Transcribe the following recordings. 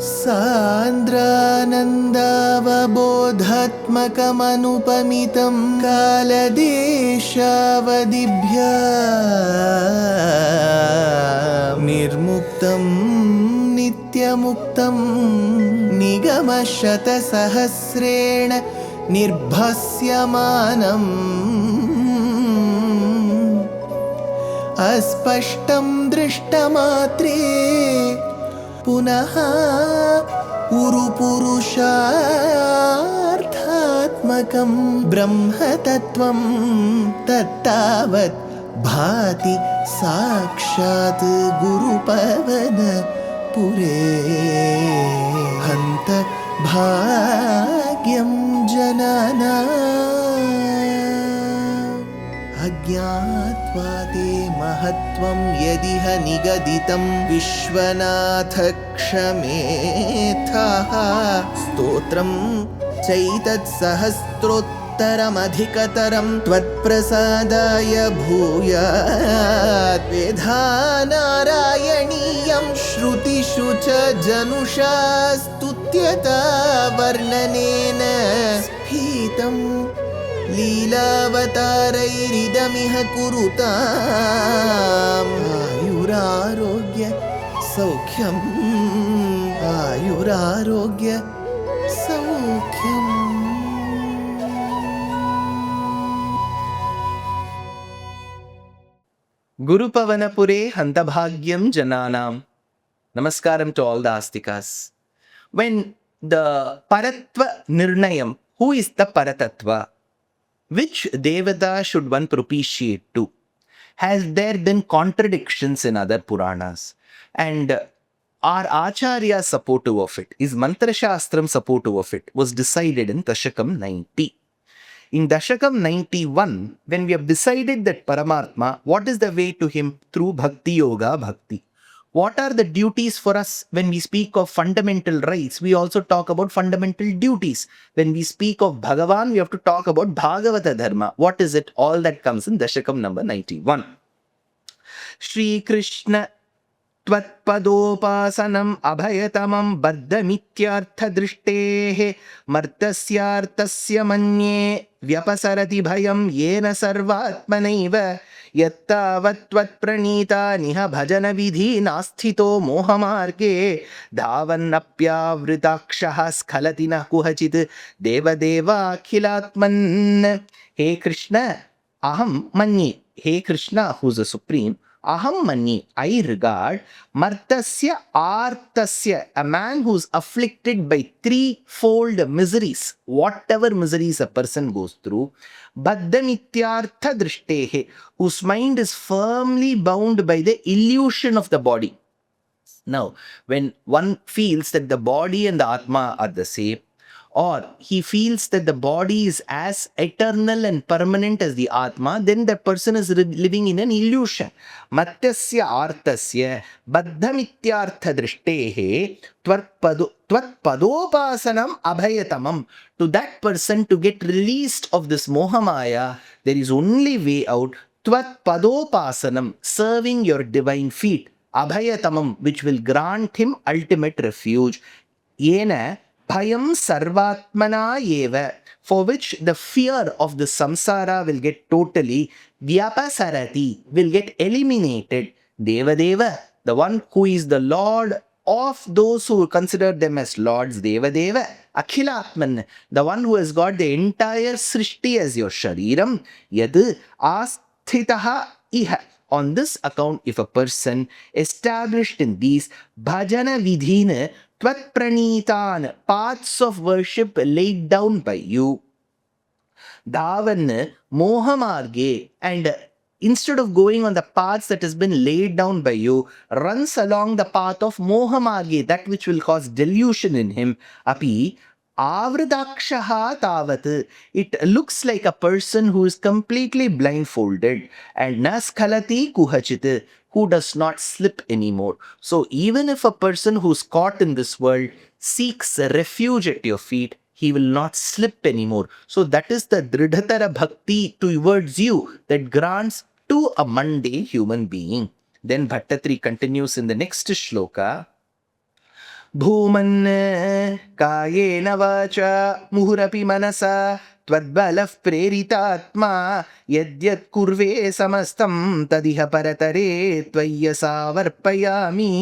सान्द्रानन्दावबोधात्मकमनुपमितं कालदेशावदिभ्या निर्मुक्तं नित्यमुक्तं निगमशतसहस्रेण निर्भास्यमानम् अस्पष्टं दृष्टमात्रे पुनः उरुपुरुषार्थात्मकं ब्रह्मतत्त्वं तत्तावत् भाति साक्षात् गुरुपवनपुरे हन्त भाग्यं जनानाम् अज्ञात्वा ते महत्त्वं यदिह निगदितं विश्वनाथ क्षमेथः स्तोत्रं चैतत्सहस्रोत्तरमधिकतरं त्वत्प्रसादाय भूयात् वेधा नारायणीयं श्रुतिषु च जनुषा स्तुत्यता वर्णनेन स्फीतम् लीलावतारैरिदमिह कुरुताम् आयुरारोग्य सौख्यम् आयुरारोग्य सौख्यम्. Gurupavanapure Hantabhagyam Jananam. Namaskaram to all the Astikas. When the Paratva Nirnayam, who is the Paratattva? Which Devata should one propitiate to? Has there been contradictions in other Puranas? And are Acharya supportive of it? Is Mantra Shastram supportive of it? Was decided in Dashakam 90. In Dashakam 91, when we have decided that Paramatma, what is the way to him? Through Bhakti Yoga Bhakti. What are the duties for us? When we speak of fundamental rights, we also talk about fundamental duties. When we speak of Bhagavan, we have to talk about Bhagavata Dharma. What is it? All that comes in Dashakam number 91. Shri Krishna Tvatpadopasanam abhayatamam baddhamityartha drishtehe martasyartasya manye vyapasarati bhayam yena sarvatmanaiva yattavat pranita niha bhajana vidhi nasthito mohamarge dhavannapyavritakshah skalatina kuhachit devadeva akhilatman. Hey Krishna, aham manye. Hey Krishna, who is the supreme, aham manye, I regard martasya artasya, a man who is afflicted by threefold miseries, whatever miseries a person goes through, baddhamityartha drishtehe, whose mind is firmly bound by the illusion of the body. Now, when one feels that the body and the Atma are the same, or he feels that the body is as eternal and permanent as the Atma, then that person is living in an illusion. Matyasya artasya baddhamityartha drishtehe tvatpadopasanam abhayatamam. To that person to get released of this mohamaya, there is only way out. Tvatpadopasanam, serving your divine feet. Abhayatamam, which will grant him ultimate refuge. Yena Bhayam sarvatmana eva, for which the fear of the samsara will get totally vyapasarati, will get eliminated. Devadeva, the one who is the Lord of those who consider them as lords. Devadeva, Akhilatman, the one who has got the entire Srishti as your Shariram. Yad asthitaha iha. On this account, if a person established in these bhajana vidhina, tvatpranitan, paths of worship laid down by you, dhavan mohamarge, and instead of going on the paths that has been laid down by you, runs along the path of mohamarge, that which will cause delusion in him, api avridakshaha tavat, it looks like a person who is completely blindfolded, and naskalati kuhachit, who does not slip anymore. So even if a person who's caught in this world seeks a refuge at your feet, he will not slip anymore. So that is the dridhatara bhakti towards you that grants to a mundane human being. Then Bhaṭṭatiri continues in the next shloka. Bhuman kayena vacha muhurapi manasa त्वद्बलः प्रेरितात्मा यद्यत् कुर्वे समस्तं तदिह परतरे त्वय्यसावर्पयामि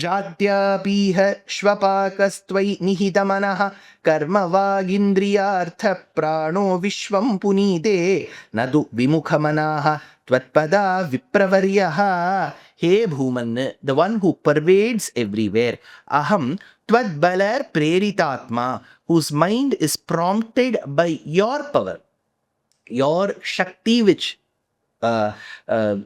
जात्यापीह श्वपाकस्त्वयि निहितमनः कर्म वागिन्द्रियार्थप्राणो विश्वं पुनीते न तु विमुखमनाः त्वत्पदा विप्रवर्यः. Hey Bhuman, the one who pervades everywhere, aham twadbalar preritatma, whose mind is prompted by your power, your Shakti, which uh, uh,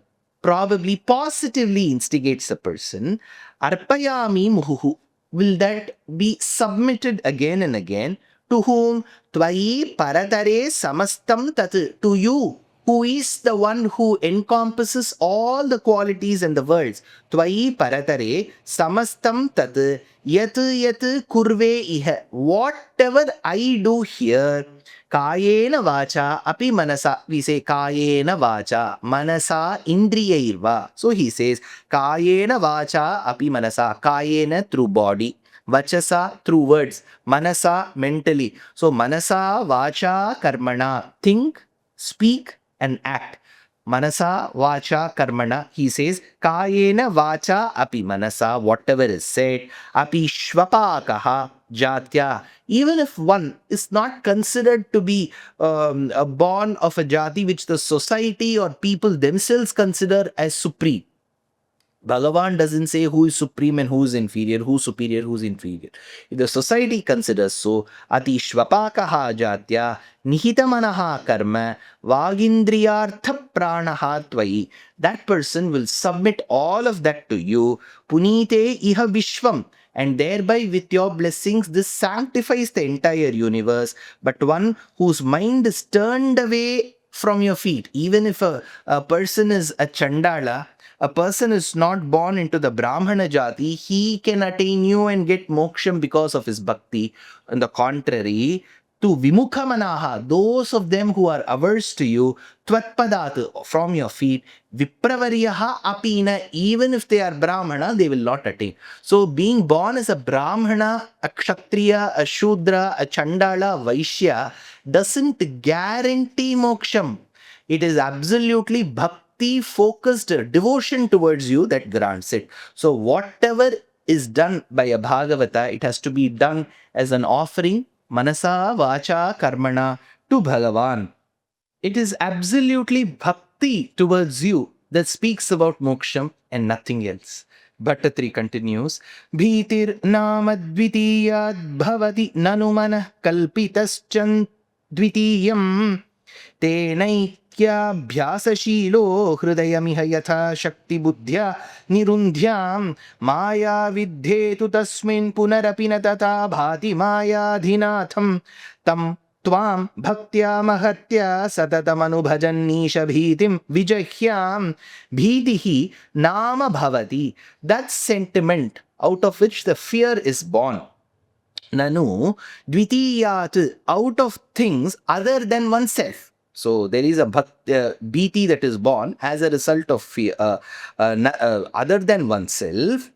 probably positively instigates a person. Arpayami muhuhu, will that be submitted again and again? To whom? Tvayi paratare samastam tat, to you, who is the one who encompasses all the qualities and the worlds. Tvayi paratare samastam tat yat yat kurve iha. Whatever I do here, kayena vacha api manasa. We say kayena vacha manasa indriyairva. So he says kayena vacha api manasa. Kayena through body, vachasa through words, manasa mentally. So manasa vacha karmana, think, speak and act. Manasa vacha karmana, he says kayena vacha api manasa, whatever is said, api shvapakaha jatya. Even if one is not considered to be a born of a jati which the society or people themselves consider as supreme. Bhagavan doesn't say who is supreme and who is inferior, who's superior, who's inferior. If the society considers so, ati shvapakaha jatya nihitamanaha karma vagindriyartha pranaha tvayi, that person will submit all of that to you. Punite iha vishvam, and thereby with your blessings this sanctifies the entire universe. But one whose mind is turned away from your feet, even if a person is a chandala, a person is not born into the Brahmana jati, he can attain you and get moksham because of his bhakti. On the contrary, to vimukhamanaha, those of them who are averse to you, tvatpadat, from your feet, vipravaryaha apina, even if they are Brahmana, they will not attain. So being born as a Brahmana, a Kshatriya, a Shudra, a Chandala, Vaishya, doesn't guarantee moksham. It is absolutely bhakti focused devotion towards you that grants it. So whatever is done by a Bhagavata, it has to be done as an offering, manasa, vacha, karmana, to Bhagavan. It is absolutely bhakti towards you that speaks about moksham and nothing else. Bhaṭṭatiri continues, Bhitir nama dvitiyad bhavati nanu manah kalpitaschan dvitiyam तेनैक्याभ्यासशीलो हृदयमिह यथा शक्तिबुद्ध्या निरुन्ध्यां माया विद्धेतु तस्मिन् पुनरपि न तथा भाति मायाधिनाथं तं त्वां भक्त्या महत्या सततमनुभजन्नीश भीतिं विजह्यां भीतिः नाम भवति. That sentiment out of which the fear is born. Nanu dvitiyat, out of things other than oneself. So there is a bhiti that is born as a result of fear, other than oneself.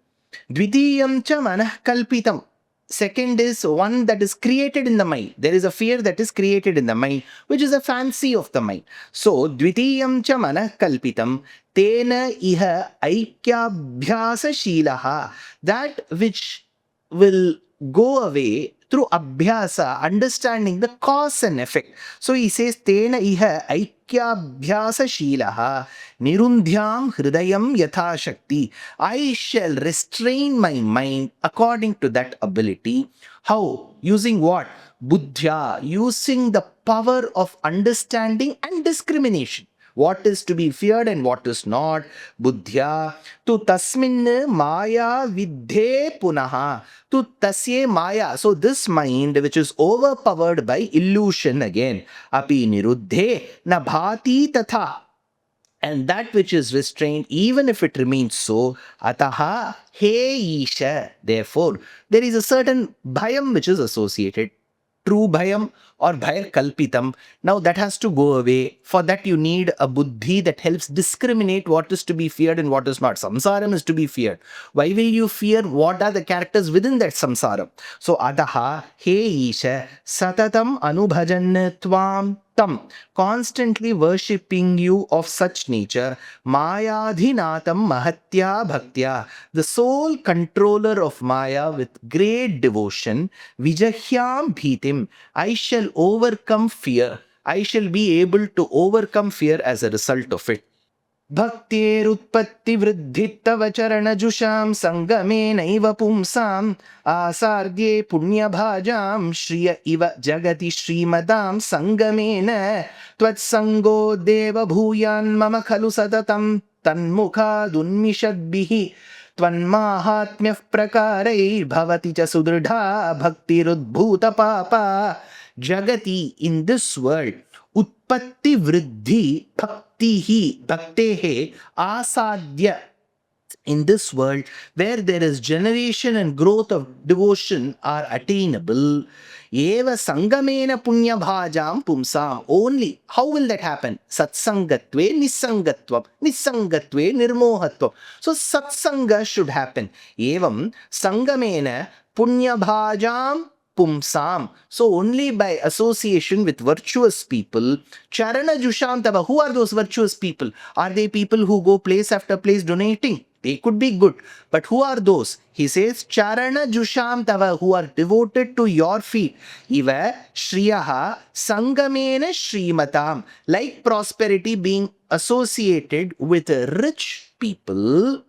Dvitiyam cha manah kalpitam. Second is one that is created in the mind. There is a fear that is created in the mind, which is a fancy of the mind. So, dvitiyam cha manah kalpitam, tena iha aikyabhyasa shilaha, that which will go away through abhyasa, understanding the cause and effect. So he says, Tena iha aikyabhyasa shilaha nirundhyam hridayam yatha shakti. I shall restrain my mind according to that ability. How? Using what? Buddhya, using the power of understanding and discrimination. What is to be feared and what is not. Buddhya. Tu tasmin maya vidhe punaha. Tu tasye maya. So this mind which is overpowered by illusion again. Api niruddhe na bhati tatha. And that which is restrained, even if it remains so, ataha he isha. Therefore, there is a certain bhayam which is associated. true bhayam or bhayar kalpitam. Now that has to go away. For that you need a buddhi that helps discriminate what is to be feared and what is not. Samsaram is to be feared. Why will you fear? What are the characters within that samsaram? So adaha he isha satatam anubhajan tvam tam, constantly worshipping you of such nature, mayadhinatam mahatya bhaktya, the sole controller of maya with great devotion, vijahyam bhitim, I shall overcome fear. I shall be able to overcome fear as a result of it. भक्तेरुत्पत्ति वृद्धित्तव चरणजुषां संगमेनैव पुंसाम् आसार्ये पुण्यभाजां श्रिय इव जगति श्रीमदां संगमेन त्वत्संगो देव भूयान् मम खलु सततं तन्मुखादुन्मिषद्भिः त्वन्माहात्म्यः प्रकारैर्भवति च सुदृढा भक्तिरुद्भूतपापा जगति, in this world, उत्पत्ति वृद्धि bhaktihi, bhaktehe, asadya. In this world, where there is generation and growth of devotion are attainable, eva sangamena punya bhajam pumsam. Only, how will that happen? Satsangatve nisangatvam, nisangatve nirmohatvam. So satsanga should happen. Evam sangamena punya bhajam pumsam. So only by association with virtuous people. Charana Jushantava. Who are those virtuous people? Are they people who go place after place donating? They could be good. But who are those? He says, Charana Jushantava, who are devoted to your feet. Iva Shriyaha Sangamena Shrimatam. Like prosperity being associated with rich people.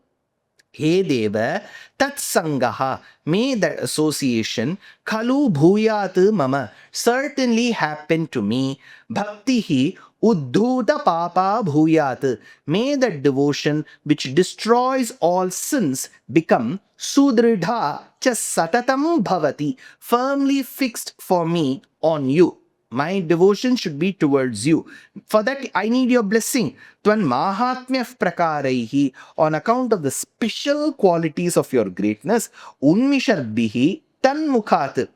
He Deva Tatsangaha, may that association Kalu Bhuyat Mama certainly happen to me. Bhaktihi Uddhuta Papa Bhuyat, may that devotion which destroys all sins become Sudridha Cha Satatam Bhavati, firmly fixed for me on you. My devotion should be towards you. For that, I need your blessing. Twan mahatmyah prakaraihi, on account of the special qualities of your greatness, unmisharbhihi tan mukhat.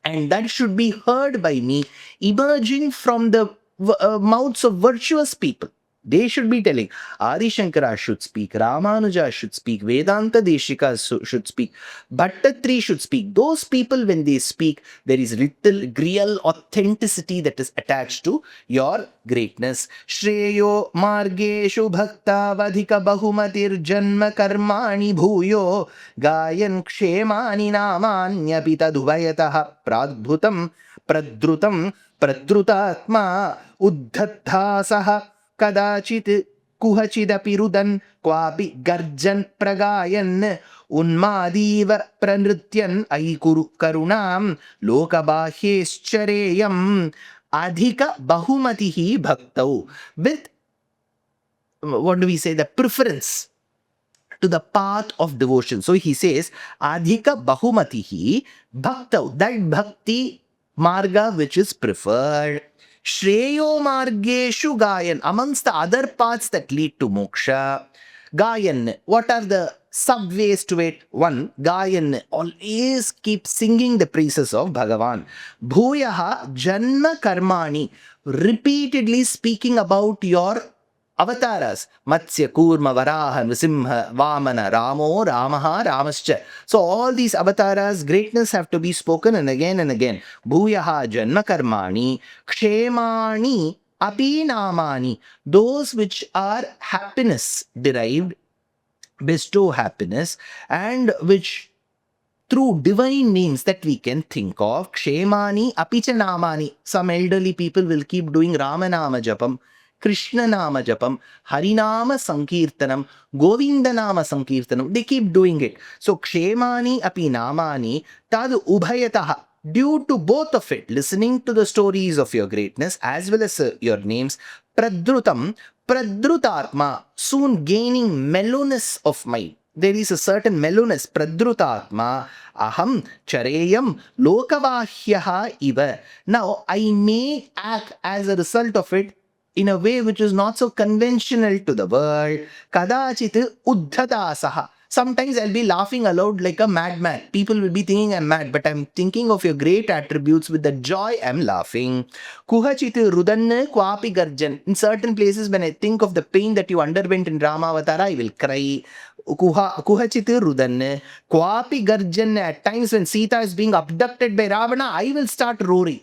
And that should be heard by me, emerging from the mouths of virtuous people. They should be telling. Adi Shankara should speak, Ramanuja should speak, Vedanta Deshika should speak, Bhaṭṭatiri should speak. Those people, when they speak, there is real authenticity that is attached to your greatness. Shreyo margeshu bhakta vadhika bahumatir janma karmani bhuyo gayan kshemani namanya pitadhuvayataha pradbhutam pradrutam pradrutatma uddhaddhasaha kadachit kuhachidapi rudan kwapi garjan pragayan unmadiva pranrityan aikuru karunam lokabahyeschereyam adhika bahumatihi bhaktau. With, what do we say, the preference to the path of devotion. So he says, adhika bahumatihi bhaktau, that bhakti marga which is preferred. Shreyo margeshu gayan, amongst the other paths that lead to moksha. Gayan, what are the subways to it? One, Gayan, always keep singing the praises of Bhagavan. Bhuyaha janma karmani, repeatedly speaking about your avatars. Matsya, Kurma, Varaha, Nrisimha, Vamana, Ramo, Ramaha, Ramascha. So all these avatars, greatness have to be spoken and again and again. Bhuyaha janma karmani, kshemani api namani. Those which are happiness derived, bestow happiness, and which through divine names that we can think of. Kshemani apicha namani. Some elderly people will keep doing Ramanama Japam, Krishna Nama Japam, Harinama Sankirtanam, Govinda Nama Sankirtanam. They keep doing it. So Kshemani api namani tad ubhayataha. Due to both of it, listening to the stories of your greatness as well as your names, pradrutam, pradrutatma, soon gaining mellowness of mind. There is a certain mellowness, pradrutatma, aham chareyam lokavahyaha iva. Now, I may act as a result of it in a way which is not so conventional to the world. Kadachit uddhatasaha. Sometimes I'll be laughing aloud like a madman. People will be thinking I'm mad, but I'm thinking of your great attributes. With the joy, I'm laughing. Kuhachiti rudanne kwapi garjan. In certain places, when I think of the pain that you underwent in Ramavatara, I will cry. Kuhachiti rudanne kwapi garjan. At times when Sita is being abducted by Ravana, I will start roaring.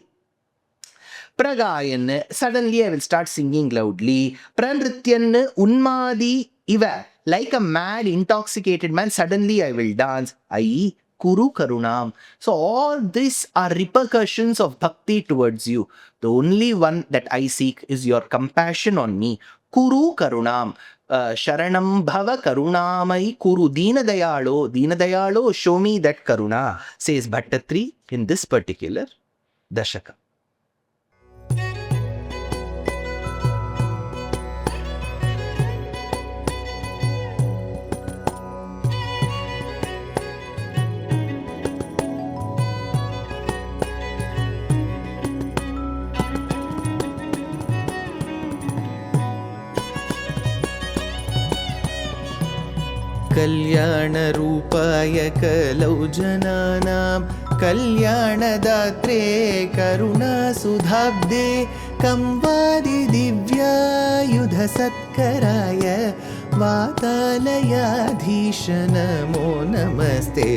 Pragayan, suddenly I will start singing loudly. Pranrityan unmadi iva. Like a mad, intoxicated man, suddenly I will dance. Ai Kuru Karunam. So all these are repercussions of bhakti towards you. The only one that I seek is your compassion on me. Kuru Karunam. Sharanam Bhava Karunamai Kuru Deenadayalo, show me that Karuna, says Bhaṭṭatiri in this particular Dashakam. कल्याणरूपाय कलौ जनानां कल्याणदात्रे करुणासुधाब्दे कंवादिदिव्यायुधसत्कराय वातालयाधीश नमो नमस्ते.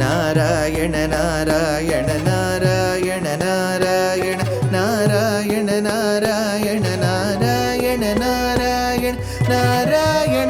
नारायण नारायण नारायण नारायण नारायण नारायण नारायण नारायण नारायण